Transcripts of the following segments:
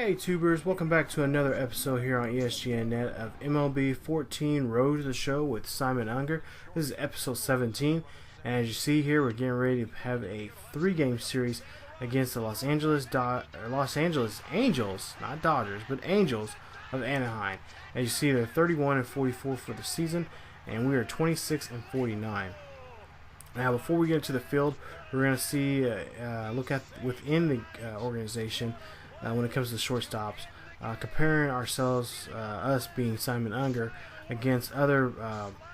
Hey tubers, welcome back to another episode here on ESGNet of MLB 14 Road to the Show with Simon Unger. This is episode 17, and as you see here, we're getting ready to have a 3-game series against the Los Angeles Angels, not Dodgers, but Angels of Anaheim. As you see, they're 31-44 for the season, and we are 26-49. Now, before we get into the field, we're going to see look at within the organization. When it comes to shortstops, comparing ourselves, us being Simon Unger, against other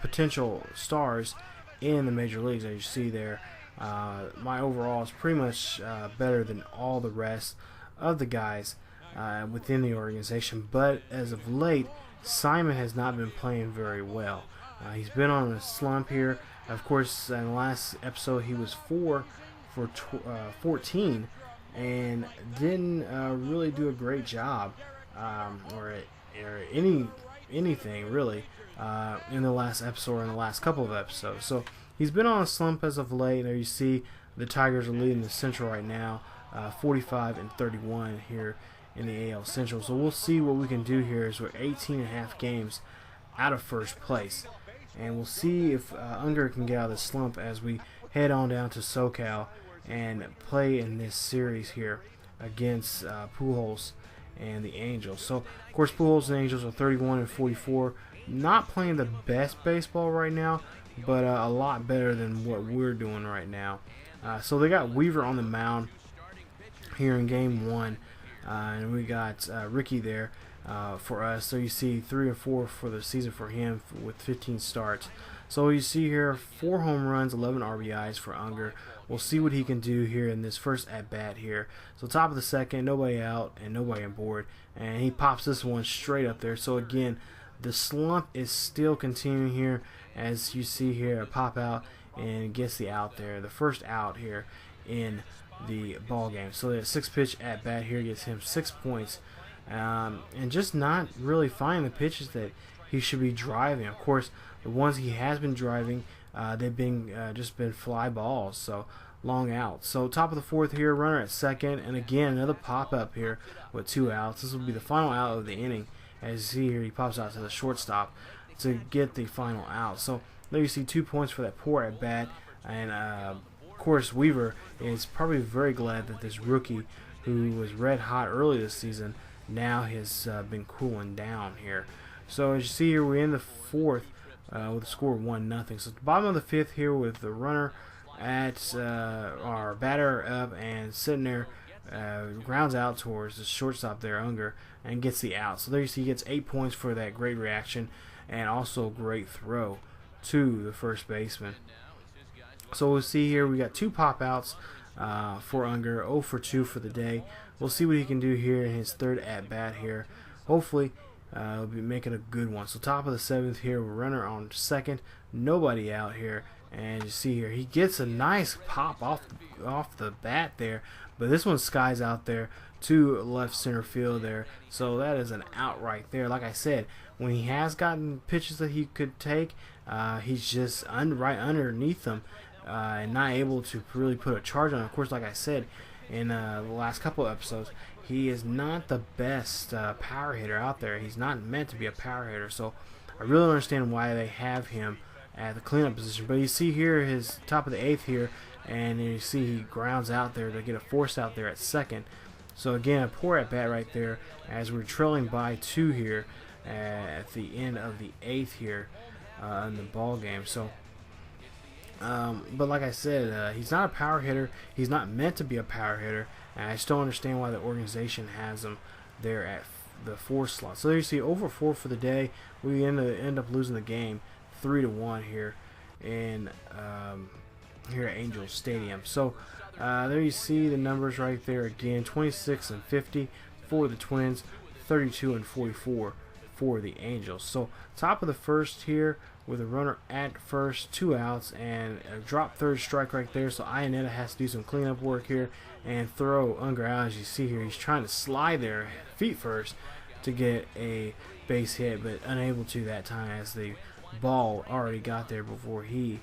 potential stars in the major leagues. As you see there, my overall is pretty much better than all the rest of the guys within the organization. But as of late, Simon has not been playing very well. He's been on a slump here. Of course, in the last episode, he was 4 for 14. And didn't really do a great job, or anything really, in the last episode or in the last couple of episodes. So he's been on a slump as of late. There you see the Tigers are leading the Central right now, 45-31 here in the AL Central. So we'll see what we can do here as we're 18.5 games out of first place. And we'll see if Unger can get out of the slump as we head on down to SoCal and play in this series here against Pujols and the Angels. So, of course, Pujols and Angels are 31-44. Not playing the best baseball right now, but a lot better than what we're doing right now. So they got Weaver on the mound here in Game 1, and we got Ricky there for us. So you see 3-4 for the season for him with 15 starts. So you see here 4 home runs, 11 RBIs for Unger. We'll see what he can do here in this first at-bat here. So top of the second, nobody out and nobody on board. And he pops this one straight up there. So again, the slump is still continuing here. As you see here, a pop out and gets the out there. The first out here in the ball game. So the 6-pitch at-bat here gets him 6 points. And just not really finding the pitches that he should be driving. Of course, the ones he has been driving, they've been just been fly balls, so long out. So top of the fourth here, runner at second, and again another pop up here with 2 outs. This will be the final out of the inning. As you see here, he pops out to the shortstop to get the final out. So there you see 2 points for that poor at bat, and of course Weaver is probably very glad that this rookie, who was red hot early this season, now has been cooling down here. So as you see here, we're in the fourth with a score of 1-0. So at the bottom of the fifth here with the runner at our batter up and sitting there, grounds out towards the shortstop there, Unger, and gets the out. So there you see he gets 8 points for that great reaction and also great throw to the first baseman. So we'll see here we got 2 pop outs for Unger, 0 for 2 for the day. We'll see what he can do here in his third at bat here. Hopefully we'll be making a good one. So top of the 7th here, runner on second, nobody out here, and you see here he gets a nice pop off the bat there, but this one skies out there to left center field there. So that is an out right there. Like I said, when he has gotten pitches that he could take, he's just right underneath them and not able to really put a charge on. Of course, like I said in the last couple of episodes, he is not the best power hitter out there. He's not meant to be a power hitter. So I really don't understand why they have him at the cleanup position. But you see here his top of the 8th here, and you see he grounds out there to get a force out there at second. So again, a poor at bat right there as we're trailing by 2 here at the end of the 8th here in the ball game. So but like I said, he's not a power hitter. He's not meant to be a power hitter, and I still understand why the organization has him there at the 4 slot. So there you see over 4 for the day. We end up losing the game 3-1 here in here at Angels Stadium. So there you see the numbers right there again: 26-50 for the Twins, 32-44 for the Angels. So top of the first here with a runner at first, 2 outs, and a drop third strike right there. So Ionetta has to do some cleanup work here and throw Unger out. As you see here, he's trying to slide there feet first to get a base hit, but unable to that time as the ball already got there before he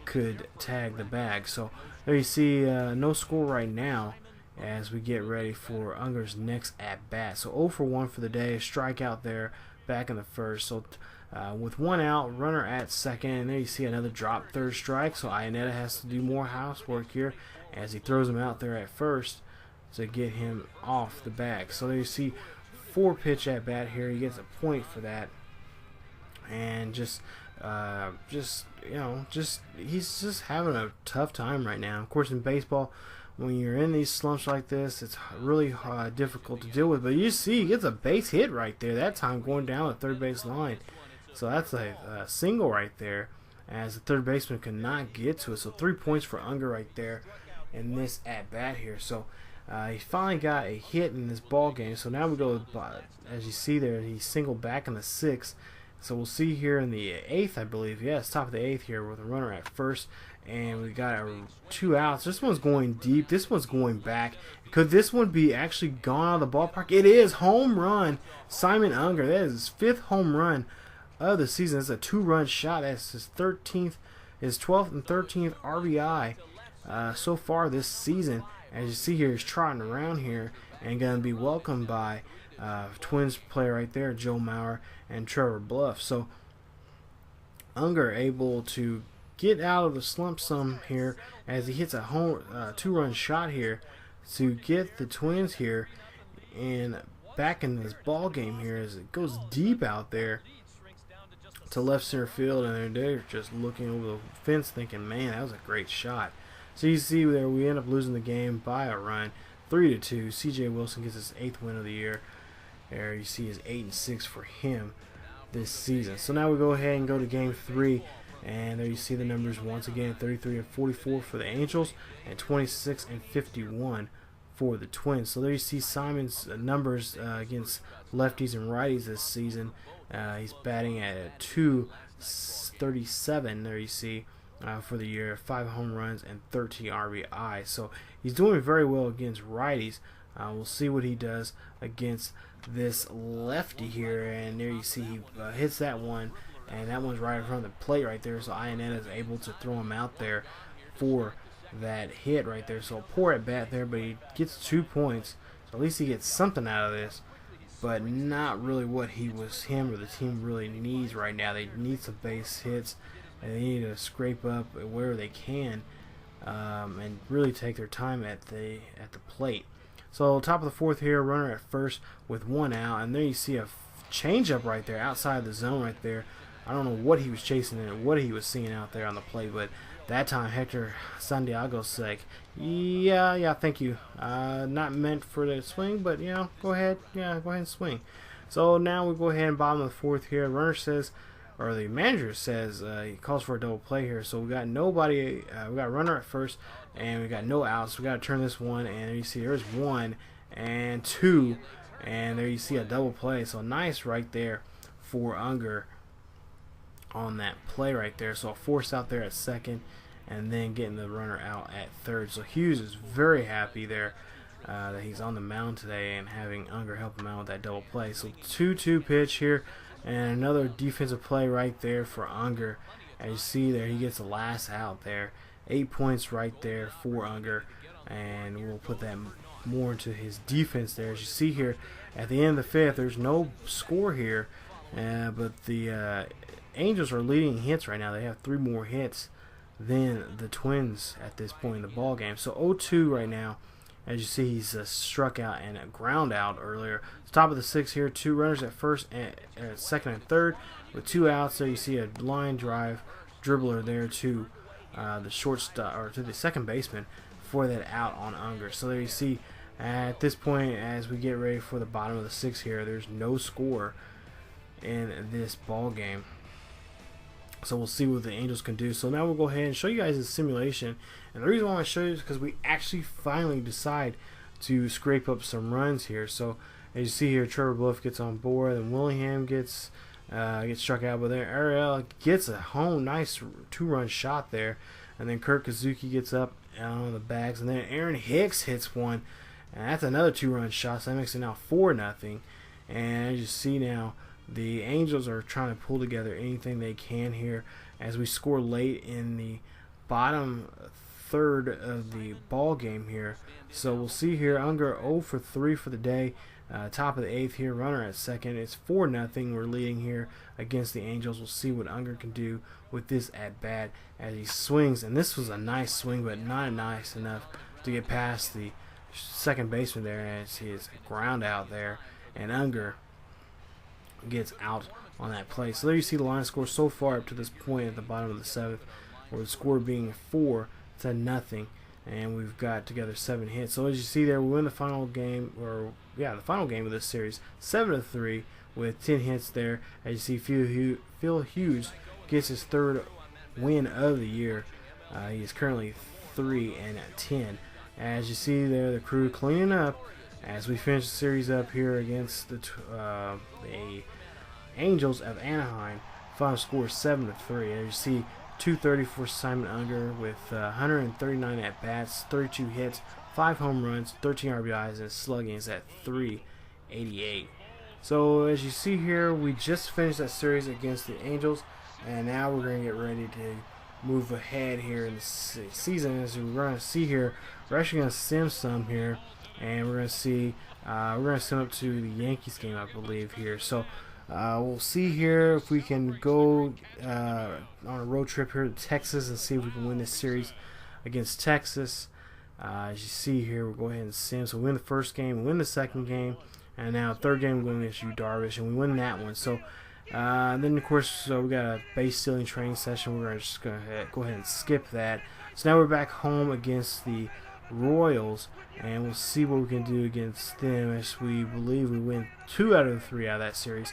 could tag the bag. So there you see no score right now as we get ready for Unger's next at-bat. So 0 for 1 for the day, strikeout there back in the first. So with one out, runner at second, and there you see another drop third strike. So Iannetta has to do more housework here as he throws him out there at first to get him off the bag. So there you see 4 pitch at bat here. He gets a point for that, and he's just having a tough time right now. Of course, in baseball, when you're in these slumps like this, it's really difficult to deal with. But you see, he gets a base hit right there that time, going down the third base line. So that's a single right there, as the third baseman could not get to it. So 3 points for Unger right there in this at bat here. So he finally got a hit in this ball game. So now we go, as you see there, he singled back in the 6th. So we'll see here in the 8th, I believe. Yes, top of the 8th here with a runner at first. And we got 2 outs. This one's going deep. This one's going back. Could this one be actually gone out of the ballpark? It is. Home run. Simon Unger. That is his 5th home run of the season. It's a 2-run shot. That's his 12th and 13th RBI so far this season. As you see here, he's trotting around here and going to be welcomed by Twins player right there, Joe Mauer and Trevor Bluff. So Unger able to get out of the slump some here as he hits a 2-run shot here to get the Twins here and back in this ball game here as it goes deep out there to left center field, and they're just looking over the fence thinking, man, that was a great shot. So you see there we end up losing the game by a run, 3-2. CJ Wilson gets his 8th win of the year. There you see his 8-6 for him this season. So now we go ahead and go to game 3. And there you see the numbers once again, 33 and 44 for the Angels and 26 and 51 for the Twins. So there you see Simon's numbers against lefties and righties this season. He's batting at .237. There you see for the year, 5 home runs and 13 RBIs. So he's doing very well against righties. We'll see what he does against this lefty here. And there you see he hits that one. And that one's right in front of the plate right there. So Iannetta is able to throw him out there for that hit right there. So a poor at bat there, but he gets 2 points. So at least he gets something out of this. But not really what him or the team really needs right now. They need some base hits. And they need to scrape up where they can. And really take their time at the plate. So top of the 4th here, runner at first with 1 out. And there you see a changeup right there outside the zone right there. I don't know what he was chasing and what he was seeing out there on the plate, but that time Hector Santiago's like, yeah, thank you. Not meant for the swing, but go ahead and swing. So now we go ahead and bottom of the 4th here. Runner says, or the manager says, he calls for a double play here. So we got nobody. We got runner at first, and we got no outs. We got to turn this one, and there you see there's 1 and 2, and there you see a double play. So nice right there for Unger on that play right there. So a force out there at second, and then getting the runner out at third. So Hughes is very happy there that he's on the mound today and having Unger help him out with that double play. So 2-2 pitch here, and another defensive play right there for Unger. As you see there, he gets the last out there. 8 points right there for Unger, and we'll put that more into his defense there. As you see here, at the end of the 5th, there's no score here, but the Angels are leading hits right now. They have 3 more hits than the Twins at this point in the ball game. So 0-2 right now. As you see, he's struck out and a ground out earlier. So top of the 6th here, 2 runners at first, and second and third with 2 outs. So you see a line drive dribbler there to the shortstop or to the second baseman for that out on Unger. So there you see at this point, as we get ready for the bottom of the 6th here, there's no score in this ball game. So we'll see what the Angels can do. So now we'll go ahead and show you guys the simulation. And the reason why I want to show you is because we actually finally decide to scrape up some runs here. So as you see here, Trevor Bluff gets on board, and Willingham gets struck out, but then Ariel gets a nice 2-run shot there. And then Kurt Kazuki gets up on the bags, and then Aaron Hicks hits one, and that's another 2-run shot. So that makes it now 4-0. And as you see now, the Angels are trying to pull together anything they can here as we score late in the bottom third of the ball game here. So we'll see here. Unger 0 for 3 for the day. Top of the 8th here. Runner at second. It's 4-0. We're leading here against the Angels. We'll see what Unger can do with this at bat as he swings. And this was a nice swing, but not nice enough to get past the second baseman there as he is ground out there. And Unger gets out on that play. So there you see the line score so far up to this point at the bottom of the 7th, where the score being 4-0, and we've got together 7 hits. So as you see there, we win the final game, the final game of this series, 7-3 with 10 hits there. As you see, Phil Hughes gets his 3rd win of the year. He is currently 3-10. As you see there, the crew cleaning up as we finish the series up here against the Angels of Anaheim. Final score 7-3. As you see, 230 for Simon Unger with 139 at bats, 32 hits, 5 home runs, 13 RBIs, and his slugging is at .388. So as you see here, we just finished that series against the Angels, and now we're going to get ready to move ahead here in the season. As we're going to see here, we're actually going to sim some here, and we're going to see sim up to the Yankees game, I believe, here. So we'll see here if we can go on a road trip here to Texas and see if we can win this series against Texas. As you see here, we'll go ahead and sim. So we win the first game, we win the second game, and now third game we're going against Yu Darvish, and we win that one. So then of course we got a base stealing training session. We're just going to go ahead and skip that. So now we're back home against the Royals, and we'll see what we can do against them, as we believe we win 2 out of the 3 out of that series.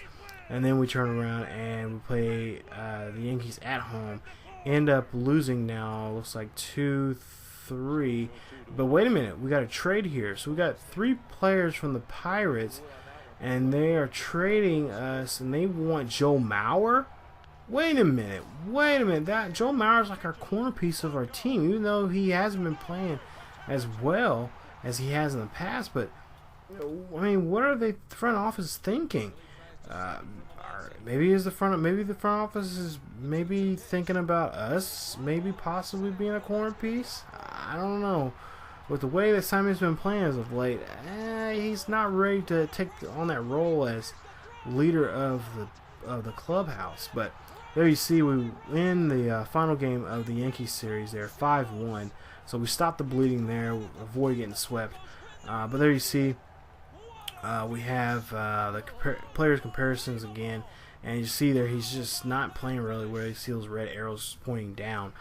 And then we turn around and we play the Yankees at home. End up losing now, looks like 2-3. But wait a minute, we got a trade here. So we got 3 players from the Pirates, and they are trading us, and they want Joe Mauer. Wait a minute. That Joe Mauer is like our corner piece of our team, even though he hasn't been playing as well as he has in the past. But I mean, what are the front office thinking? Maybe the front office is maybe thinking about us, maybe possibly being a corner piece. I don't know. With the way that Simon's been playing as of late, he's not ready to take on that role as leader of the clubhouse. But there you see, we win the final game of the Yankees series there, 5-1. So we stop the bleeding there, avoid getting swept. But there you see, we have the players comparisons again, and you see there he's just not playing really well. You see those red arrows pointing down.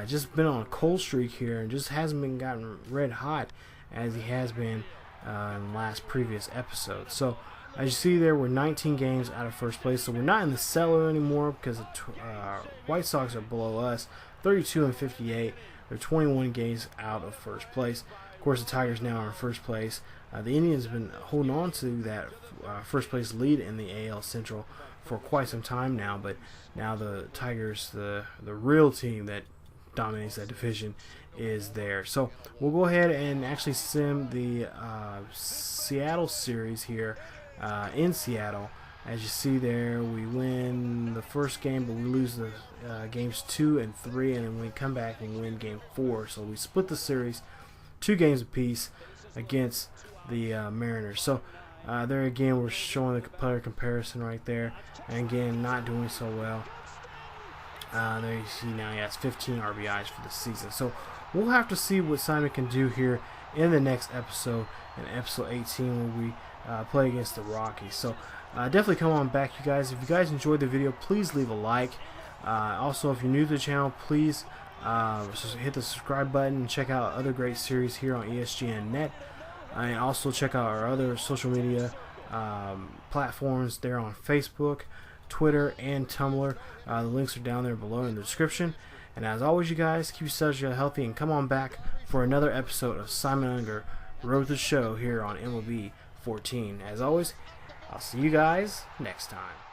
Just been on a cold streak here, and just hasn't been gotten red hot as he has been in the last previous episodes. So as you see there, we're 19 games out of first place, so we're not in the cellar anymore because the White Sox are below us, 32-58. They're 21 games out of first place. Of course, the Tigers now are in first place. The Indians have been holding on to that first place lead in the AL Central for quite some time now, but now the Tigers, the real team that dominates that division, is there. So we'll go ahead and actually sim the Seattle series here in Seattle. As you see there, we win the first game, but we lose the games 2 and 3, and then we come back and win game 4. So we split the series 2 games apiece against the Mariners. So there again, we're showing the player comparison right there, and again, not doing so well. There you see now he has 15 RBIs for the season. So we'll have to see what Simon can do here in the next episode, in episode 18, where we play against the Rockies. So definitely come on back, you guys. If you guys enjoyed the video, please leave a like. Also, if you're new to the channel, please hit the subscribe button and check out other great series here on ESGNet. And also check out our other social media platforms there on Facebook, Twitter, and Tumblr. The links are down there below in the description. And as always, you guys, keep yourselves healthy and come on back for another episode of Simon Unger Road to the Show here on MLB 14. As always, I'll see you guys next time.